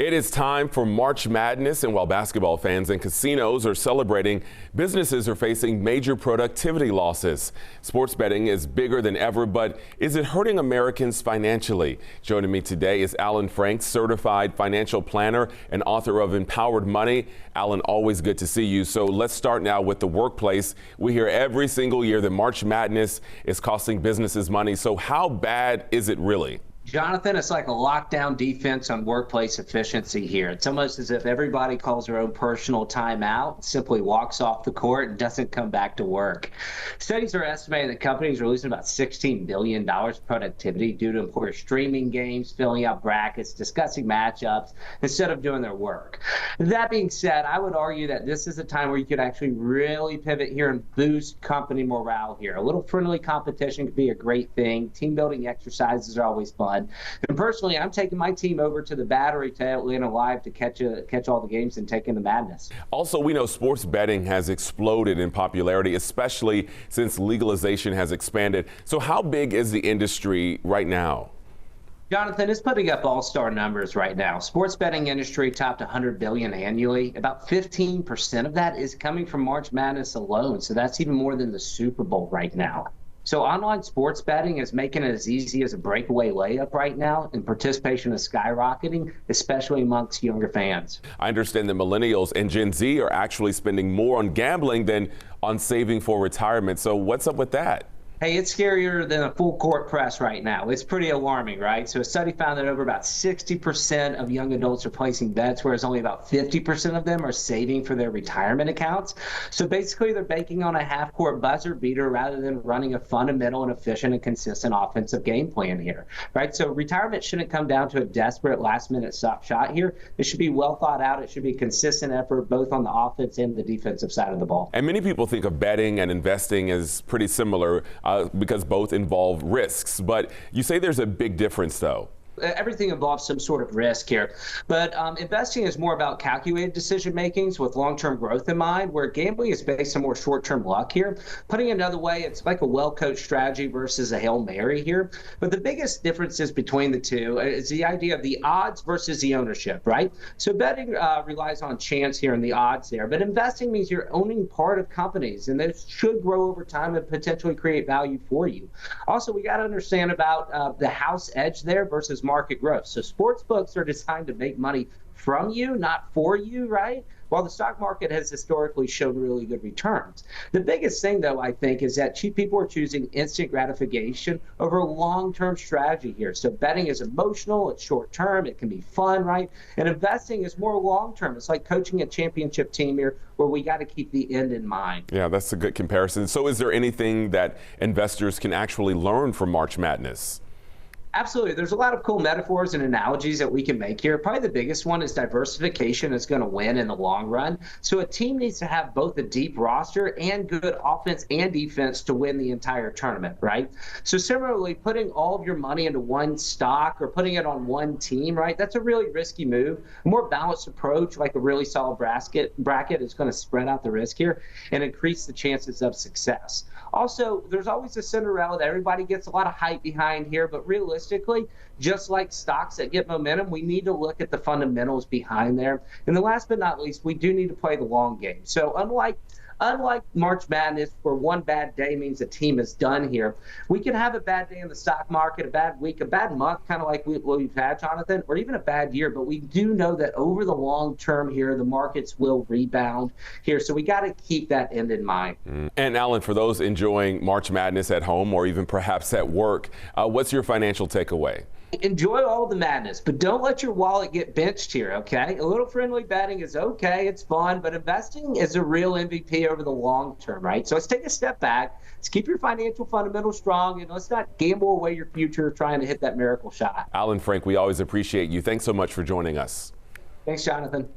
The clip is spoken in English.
It is time for March Madness, and while basketball fans and casinos are celebrating, businesses are facing major productivity losses. Sports betting is bigger than ever, but is it hurting Americans financially? Joining me today is Alan Franks, certified financial planner and author of Empowered Money. Alan, always good to see you. So let's start now with the workplace. We hear every single year that March Madness is costing businesses money. So how bad is it really? Jonathan, it's like a lockdown defense on workplace efficiency here. It's almost as if everybody calls their own personal timeout, simply walks off the court, and doesn't come back to work. Studies are estimating that companies are losing about $16 billion productivity due to employers streaming games, filling out brackets, discussing matchups, instead of doing their work. That being said, I would argue that this is a time where you could actually really pivot here and boost company morale here. A little friendly competition could be a great thing. Team building exercises are always fun. And personally, I'm taking my team over to the Battery to Atlanta Live to catch all the games and take in the madness. Also, we know sports betting has exploded in popularity, especially since legalization has expanded. So how big is the industry right now? Jonathan, it's putting up all-star numbers right now. Sports betting industry topped $100 billion annually. About 15% of that is coming from March Madness alone. So that's even more than the Super Bowl right now. So online sports betting is making it as easy as a breakaway layup right now, and participation is skyrocketing, especially amongst younger fans. I understand that millennials and Gen Z are actually spending more on gambling than on saving for retirement. So what's up with that? Hey, it's scarier than a full court press right now. It's pretty alarming, right? So a study found that over about 60% of young adults are placing bets, whereas only about 50% of them are saving for their retirement accounts. So basically, they're banking on a half-court buzzer beater rather than running a fundamental and efficient and consistent offensive game plan here, right? So retirement shouldn't come down to a desperate last-minute shot here. It should be well thought out. It should be a consistent effort both on the offense and the defensive side of the ball. And many people think of betting and investing as pretty similar. Because both involve risks. But you say there's a big difference, though. Everything involves some sort of risk here. But investing is more about calculated decision makings with long-term growth in mind, where gambling is based on more short-term luck here. Putting it another way, it's like a well-coached strategy versus a Hail Mary here. But the biggest differences between the two is the idea of the odds versus the ownership, right? So betting relies on chance here and the odds there. But investing means you're owning part of companies, and those should grow over time and potentially create value for you. Also, we got to understand about the house edge there versus market growth. So sports books are designed to make money from you, not for you, right? While the stock market has historically shown really good returns. The biggest thing, though, I think, is that people are choosing instant gratification over a long-term strategy here. So betting is emotional, it's short-term, it can be fun, right? And investing is more long-term. It's like coaching a championship team here where we got to keep the end in mind. Yeah, that's a good comparison. So is there anything that investors can actually learn from March Madness? Absolutely. There's a lot of cool metaphors and analogies that we can make here. Probably the biggest one is diversification is going to win in the long run. So a team needs to have both a deep roster and good offense and defense to win the entire tournament, right? So similarly, putting all of your money into one stock or putting it on one team, right, that's a really risky move. A more balanced approach, like a really solid bracket is going to spread out the risk here and increase the chances of success. Also, there's always a Cinderella that everybody gets a lot of hype behind here, but realistically, just like stocks that get momentum, we need to look at the fundamentals behind there. And the last but not least, we do need to play the long game. So unlike March Madness, where one bad day means the team is done here, we can have a bad day in the stock market, a bad week, a bad month, kind of like we've had, Jonathan, or even a bad year. But we do know that over the long term here, the markets will rebound here. So we got to keep that end in mind. And Alan, for those enjoying March Madness at home or even perhaps at work, what's your financial takeaway? Enjoy all the madness, but don't let your wallet get benched here, okay? A little friendly betting is okay, it's fun, but investing is a real MVP over the long term, right? So let's take a step back. Let's keep your financial fundamentals strong, and let's not gamble away your future trying to hit that miracle shot. Alan Frank, we always appreciate you. Thanks so much for joining us. Thanks, Jonathan.